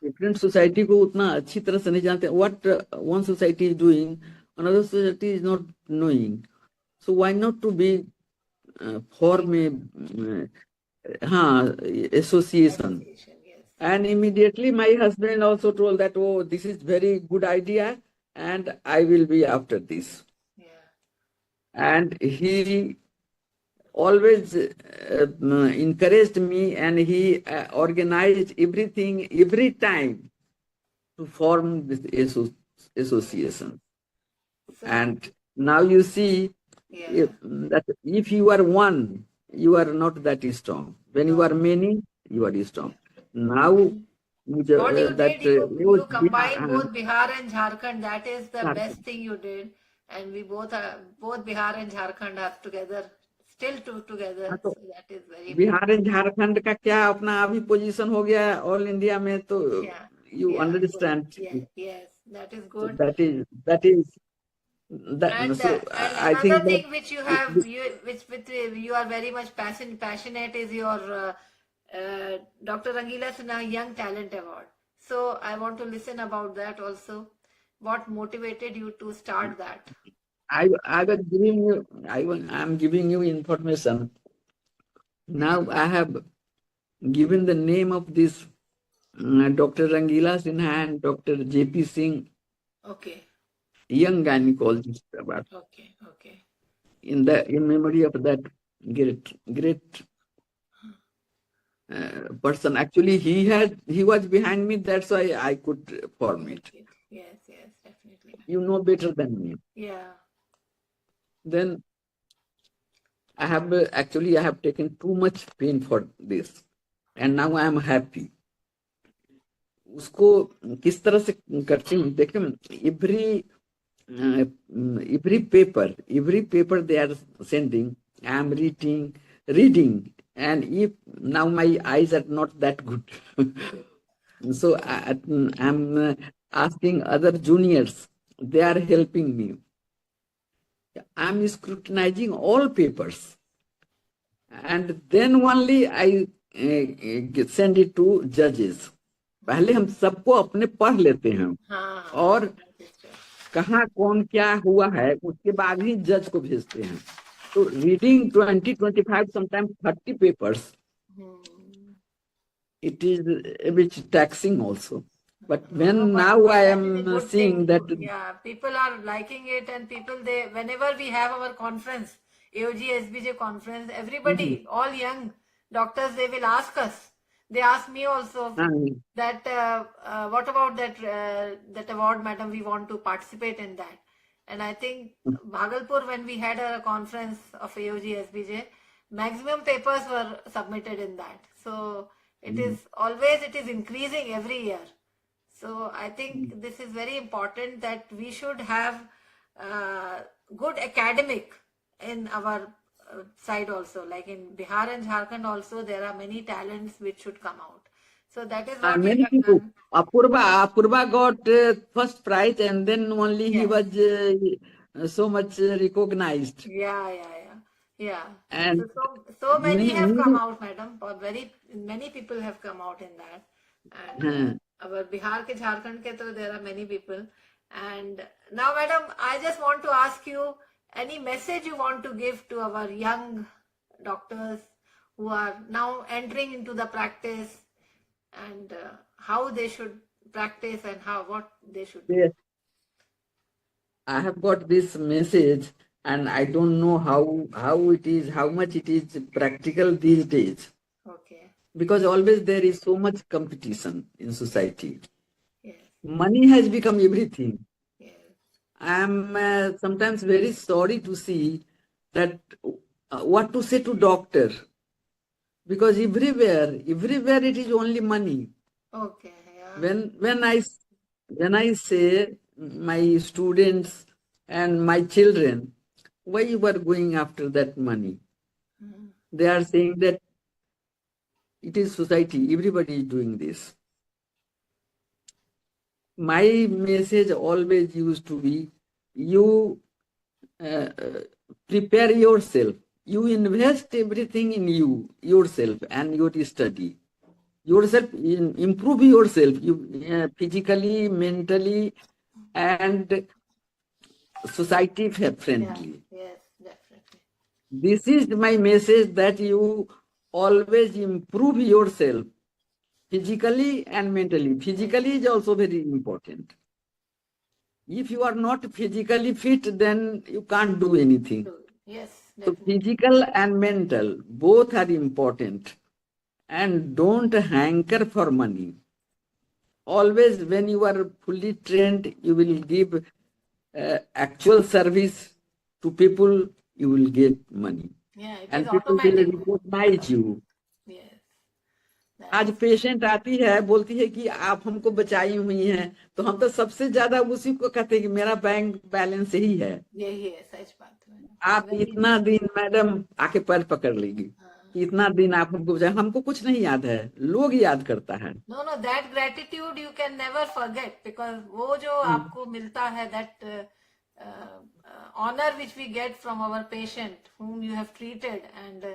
Different society को उतना अच्छी तरह से नहीं जानते. What one society is doing, another society is not knowing. So why not to be form a association? Yes. And immediately my husband also told that, oh, this is very good idea, and I will be after this. Yeah. And he always encouraged me, and he organized everything every time to form this association. So, and now you see that if you are one, you are not that strong. When you are many, you are strong. Now, what you did, you combined both Bihar and Jharkhand. That is the best thing you did. And we both Bihar and Jharkhand are together. Still together. So that is very Bihar and Jharkhand का क्या अपना अभी position हो गया all India में, तो you understand. Yes, that is good. And I another think thing which you have, you are very much passionate is your Dr. Rangila Sinha Young Talent Award. So I want to listen about that also. What motivated you to start that? I am giving you information. Now I have given the name of this Dr. Rangila Sinha and Dr. J.P. Singh. Okay. Young Gynecologist Award. Okay. In memory of that great person. Actually, he was behind me. That's why I could form it. Yes, definitely. You know better than me. Yeah. Then I have taken too much pain for this, and now I am happy. उसको किस तरह से करती हूँ, देखें, every paper they are sending, I am reading, and if now my eyes are not that good, so I am asking other juniors, they are helping me. I am scrutinizing all papers, and then only I send it to judges. पहले हम सबको अपने पढ़ लेते हैं, और कहाँ कौन क्या हुआ है उसके बाद ही जज को भेजते हैं. तो reading 20-25 sometimes 30 papers, it is a bit taxing also. But when now I am seeing that people are liking it, and whenever we have our conference, AOG SBJ conference, everybody, all young doctors, they will ask us. They ask me also that what about that award, madam? We want to participate in that. And I think Bhagalpur, when we had a conference of AOG SBJ, maximum papers were submitted in that. So it is increasing every year. So I think this is very important that we should have good academic in our side also. Like in Bihar and Jharkhand also, there are many talents which should come out. So that is what we Many have people. done. Apurva got first prize, and then only he Yes. was so much recognized. Yeah. And So many have come me, out, madam. Or very many people have come out in that. And uh, our Bihar ke Jharkhand ke to there are many people. And now, madam, I just want to ask you any message you want to give to our young doctors who are now entering into the practice, and how they should practice and what they should do. yes, I have got this message, and I don't know how much it is practical these days, Okay. because always there is so much competition in society. Yes. Money has become everything. Yes. I am sometimes very sorry to see that what to say to doctor, because everywhere it is only money. Okay. Yeah. When I say my students and my children, why you are going after that money? Mhm. They are saying that it is society, everybody is doing this. My message always used to be, you prepare yourself, you invest everything in yourself and your study. Yourself, improve yourself, physically, mentally, and society friendly. Yes, definitely. This is my message, that you always improve yourself physically and mentally. Physically is also very important. If you are not physically fit, then you can't do anything. Yes, So definitely. physical and mental, both are important. And don't hanker for money. Always, when you are fully trained, you will give actual service to people, you will get money. Yeah, it is And people will automatic. recognize you. Yes, that आज is. Patient आती है, बोलती है कि आप हमको बचाई हुई हैं, तो हम तो सबसे ज्यादा उसी को कहते हैं कि मेरा बैंक बैलेंस यही है। यही है, सच बात है। आप Very इतना दिन मैडम आके पैर पकड़ लेगी, इतना दिन आप हमको बचाए, हमको कुछ नहीं याद है, लोग याद करता है। No, that gratitude you can never forget, because वो जो आपको मिलता है, that honor which we get from our patient whom you have treated, and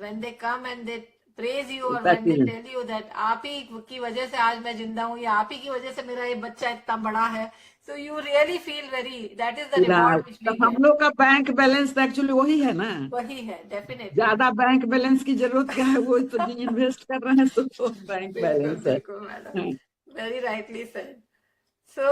when they come and they praise you, or when they tell you that आप ही की वजह से आज मैं जिंदा हूँ, या आप ही की वजह से मेरा ये बच्चा इतना बड़ा है, so you really feel that is the reward which we हम get. लोग का बैंक बैलेंस एक्चुअली वही है ना, वही है, definitely. ज्यादा बैंक बैलेंस की जरूरत क्या है, वो तो इन्वेस्ट कर रहे हैं, तो बैंक बैलेंस है। बिल्कुल madam, very rightly said. So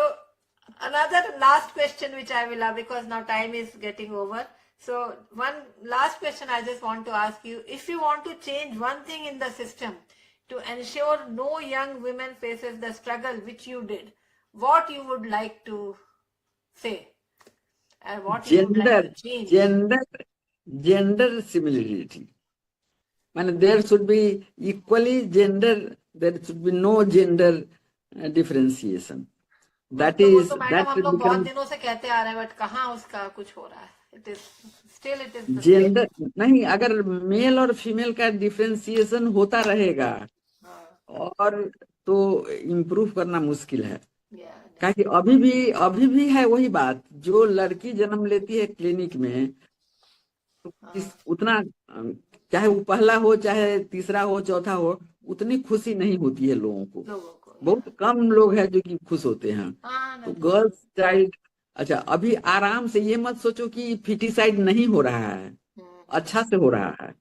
another last question which I will have, because now time is getting over. So one last question I just want to ask you: if you want to change one thing in the system to ensure no young women faces the struggle which you did, what you would like to say, and what you would like to change? Gender similarity. And there should be equally gender, there should be no gender differentiation. That तो वो is, तो madam that हम लोग बहुत becomes दिनों से कहते आ रहे हैं, बट कहाँ उसका कुछ हो रहा है? It is still the same. Gender नहीं, अगर मेल और फीमेल का डिफरेंशिएशन होता रहेगा और तो इम्प्रूव करना मुश्किल है। Yeah, कि अभी भी है वही बात, जो लड़की जन्म लेती है क्लिनिक में, तो उतना चाहे वो पहला हो, चाहे तीसरा हो, चौथा हो, उतनी खुशी नहीं होती है लोगों को। बहुत कम लोग हैं जो कि खुश होते हैं। तो गर्ल्स चाइल्ड, अच्छा अभी आराम से ये मत सोचो कि फिटिसाइड नहीं हो रहा है, अच्छा से हो रहा है।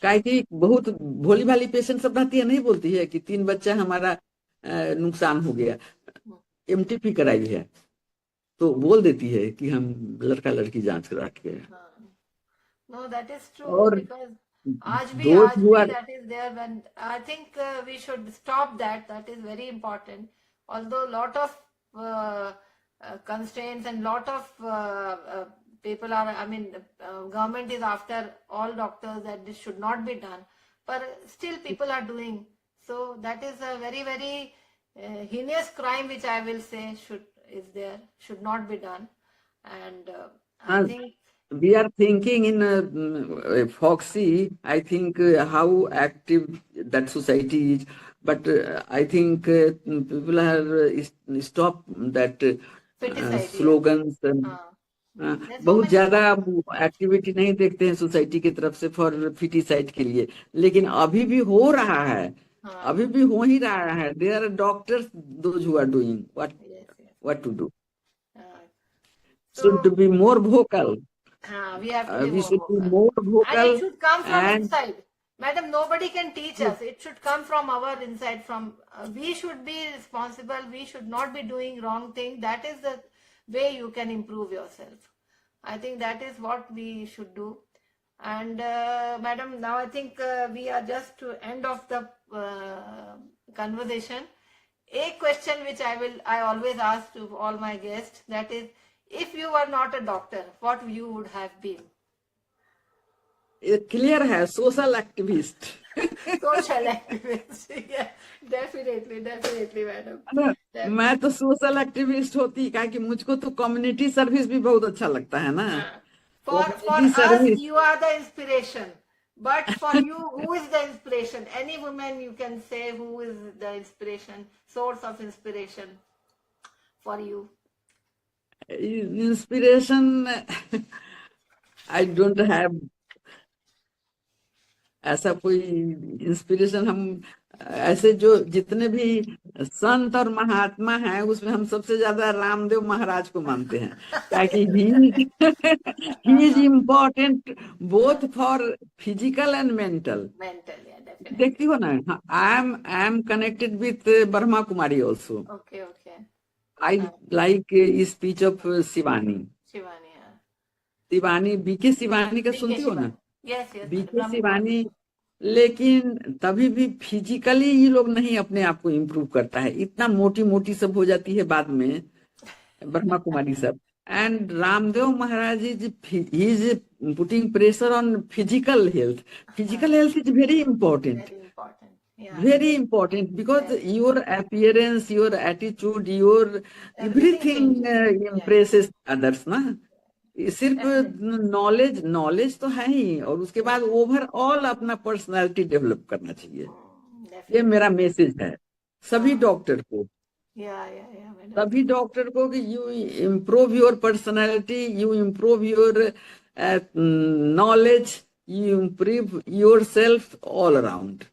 काहे कि बहुत भोली भाली पेशेंट सब रहती है, नहीं बोलती है कि 3 बच्चा हमारा नुकसान हो गया, एमटीपी कराई है, तो बोल देती है कि हम लड़का लड़की जांच करा के गए। No, that is true, और because आज भी that is there. When I think we should stop that. That is very important. Although lot of constraints and lot of people are, I mean, government is after all doctors that this should not be done, but still people are doing. So that is a very, very heinous crime which I will say should not be done. And I Uh, think we are thinking in Foxy, I think how active that society is, but I think people are stop that feticide, yeah. slogans. Uh, there's so बहुत many ज्यादा slogans. Activity नहीं देखते हैं society की तरफ से for foeticide के लिए, लेकिन अभी भी हो रहा है, हाँ, अभी भी हो ही रहा है. There are doctors those who are doing yes, yes. What to do. Uh, Should so be more vocal. we have to be We more should be vocal. more And it vocal. should come from And inside. Madam, nobody can teach us. It should come from our inside. From we should be responsible. We should not be doing wrong thing. That is the way you can improve yourself. I think that is what we should do. And Madam, now I think we are just to end of the conversation. A question which I always ask to all my guests, that is, if you were not a doctor, what you would have been? Clear है, social activist. Social activist. Yeah, definitely, madam. मैं तो social activist होती, क्या कि मुझको तो community service भी बहुत अच्छा लगता है ना. For community us, service. you are the inspiration. But for you, who is the inspiration? Any woman you can say who is the inspiration, source of inspiration for you? Inspiration I don't have ऐसा कोई inspiration. हम ऐसे जो जितने भी संत और महात्मा हैं, उसमें हम सबसे ज्यादा रामदेव महाराज को मानते हैं, ताकि he is important both for physical and mental. Mental, yeah, definitely. देखती हो ना, I am connected with Brahma Kumari also. Okay, okay. I like speech of Shivani. Shivani, yeah. Shivani, BK Shivani का सुनती हो ना? Yes, yes. BK Madam. Shivani. लेकिन तभी भी फिजिकली ये लोग नहीं अपने आप को इम्प्रूव करता है, इतना मोटी मोटी सब हो जाती है बाद में, ब्रह्मा कुमारी सब. And Ramdev Maharaj is putting pressure on physical health. Physical health is very important. Very important. Yeah. Very important, because your appearance, your attitude, your everything changes. impresses others ना. सिर्फ नॉलेज तो है ही, और उसके बाद ओवरऑल अपना पर्सनालिटी डेवलप करना चाहिए. ये मेरा मैसेज है सभी डॉक्टर को, madam. सभी डॉक्टर को, कि you improve your personality, you improve your knowledge, you improve your self all around.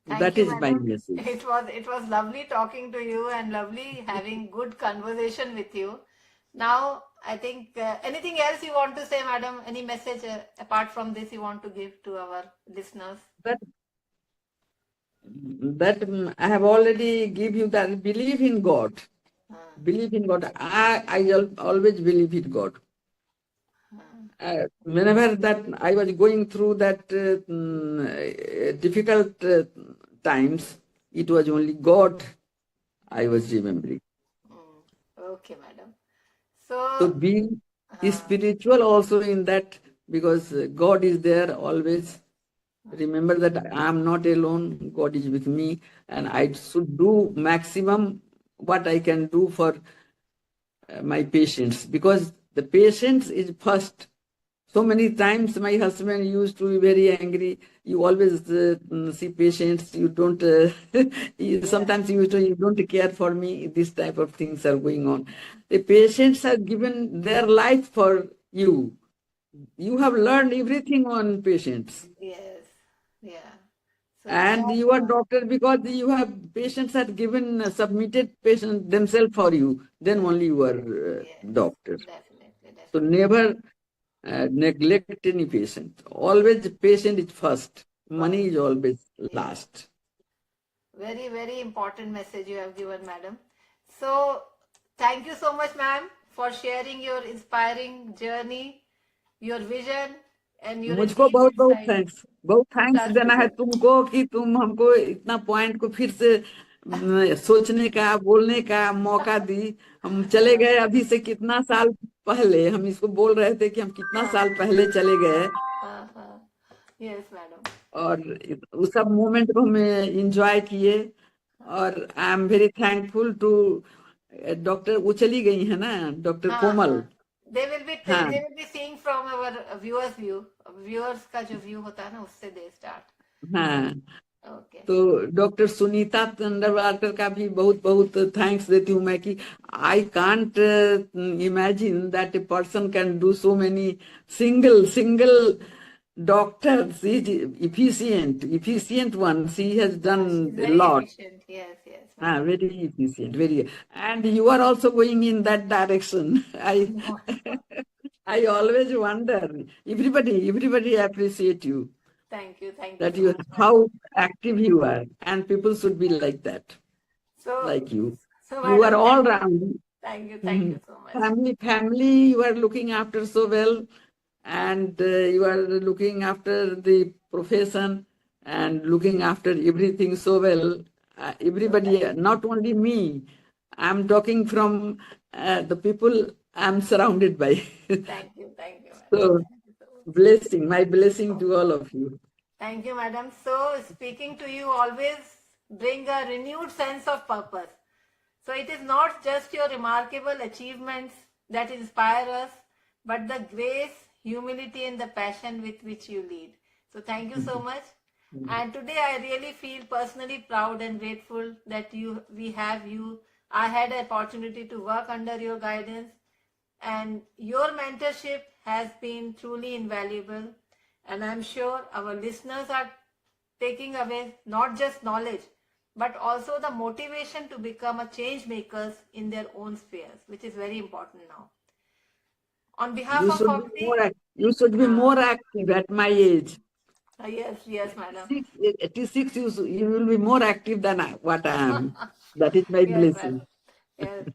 Thank That you, is my madam. message. It was lovely talking to you and lovely having good conversation with you. Now, I think anything else you want to say, madam? Any message apart from this you want to give to our listeners? That I have already give you, that believe in God. Believe in God. I always believe in God. Whenever that I was going through that difficult times, it was only God I was remembering. Okay, madam. So be spiritual also in that, because God is there always. Remember that I am not alone, God is with me, and I should do maximum what I can do for my patients, because the patients is first. So many times my husband used to be very angry. You always see patients, you don't, sometimes you don't care for me. This type of things are going on. The patients are given their life for you. You have learned everything on patients. yes, yeah. So And you are doctor because you have patients are given, submitted patients themselves for you. Then only you are doctor. Definitely. So never neglect any patient. Always patient is first. Money is always last. Very, very important message you have given, madam. So thank you so much, ma'am, for sharing your inspiring journey, your vision, and your मुझको बहुत thanks देना है तुमको, कि तुम हमको इतना point को फिर से सोचने का, बोलने का मौका दी. हम चले गए अभी से कितना साल पहले, हम इसको बोल रहे थे कि हम कितना साल पहले चले गए. Yes, madam. और उस सब मोमेंट को हम एंजॉय किए. और I am very thankful to doctor, वो चली गई है ना, डॉक्टर हाँ कोमल। हाँ, they हाँ will be seeing from our viewers का जो व्यू होता है ना, उससे they start. हाँ, Okay. तो डॉक्टर सुनीता तंडवालकर का भी बहुत बहुत थैंक्स देती हूँ मैं, कि I can't imagine that a person can do so many single doctors. She is efficient one. She has Yeah, she's done a very lot. efficient. Yes, Ah, madam. very efficient, very. And you are also going in that direction. I always wonder. Everybody appreciate you. Thank you That so you, much, madam. how active you are, and people should be like that, So, like you. so You are madam, all round. thank you so much. Family, you are looking after so well, and you are looking after the profession and looking after everything so well. So Everybody, thank not only me, I'm talking from the people I'm surrounded by. thank you, madam. So, Thank you so much. my blessing to all of you. Thank you, madam. So, speaking to you always bring a renewed sense of purpose. So, it is not just your remarkable achievements that inspire us, but the grace, humility, and the passion with which you lead. So, thank you so much. And today, I really feel personally proud and grateful that we have you. I had an opportunity to work under your guidance, and your mentorship has been truly invaluable. And I'm sure our listeners are taking away not just knowledge, but also the motivation to become a change makers in their own spheres, which is very important now. On behalf You of should be Fogsi, you should be more active at my age. yes, madam. 86, you will be more active than what I am. That is my Yes, madam. blessing. Yes.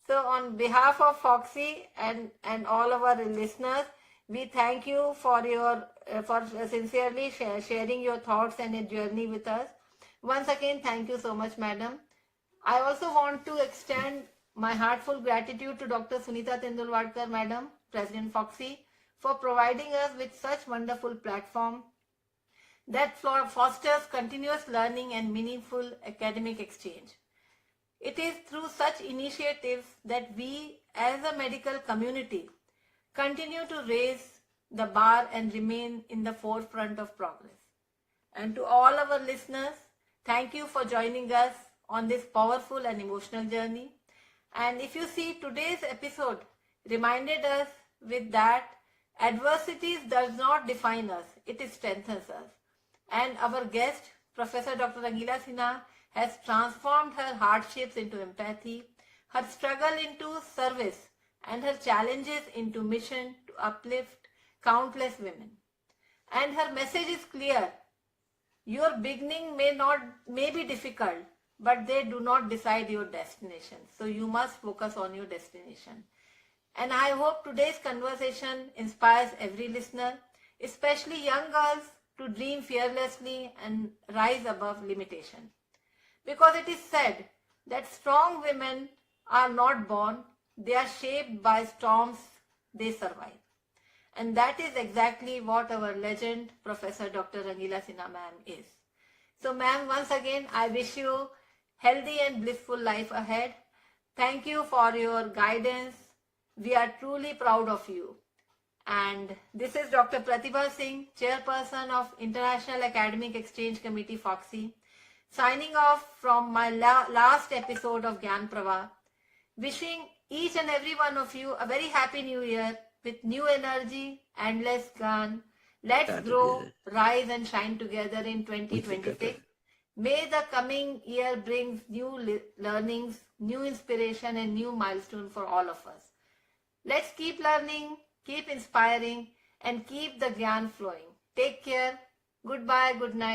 So on behalf of Foxy and all of our listeners, we thank you for your for sincerely sharing your thoughts and your journey with us. Once again, thank you so much, madam. I also want to extend my heartfelt gratitude to Dr. Sunita Tandulwadkar, madam, President Foxy, for providing us with such wonderful platform that fosters continuous learning and meaningful academic exchange. It is through such initiatives that we as a medical community continue to raise the bar and remain in the forefront of progress. And to all our listeners, thank you for joining us on this powerful and emotional journey. And if you see, today's episode reminded us with that adversities does not define us, it strengthens us. And our guest, Professor Dr. Rangila Sinha, has transformed her hardships into empathy, her struggle into service, and her challenges into mission to uplift countless women. And her message is clear. Your beginning may be difficult, but they do not decide your destination. So you must focus on your destination. And I hope today's conversation inspires every listener, especially young girls, to dream fearlessly and rise above limitation. Because it is said that strong women are not born, they are shaped by storms they survive. And that is exactly what our legend, Professor Dr. Rangila Sinha ma'am is. So ma'am, once again, I wish you healthy and blissful life ahead. Thank you for your guidance. We are truly proud of you. And this is Dr. Pratibha Singh, Chairperson of International Academic Exchange Committee, Fogsi, signing off from my last episode of Gyan Pravah, wishing each and every one of you a very happy new year with new energy, endless Gyan. Let's grow, rise and shine together in 2026. May the coming year bring new learnings, new inspiration and new milestone for all of us. Let's keep learning, keep inspiring and keep the Gyan flowing. Take care. Goodbye, good night.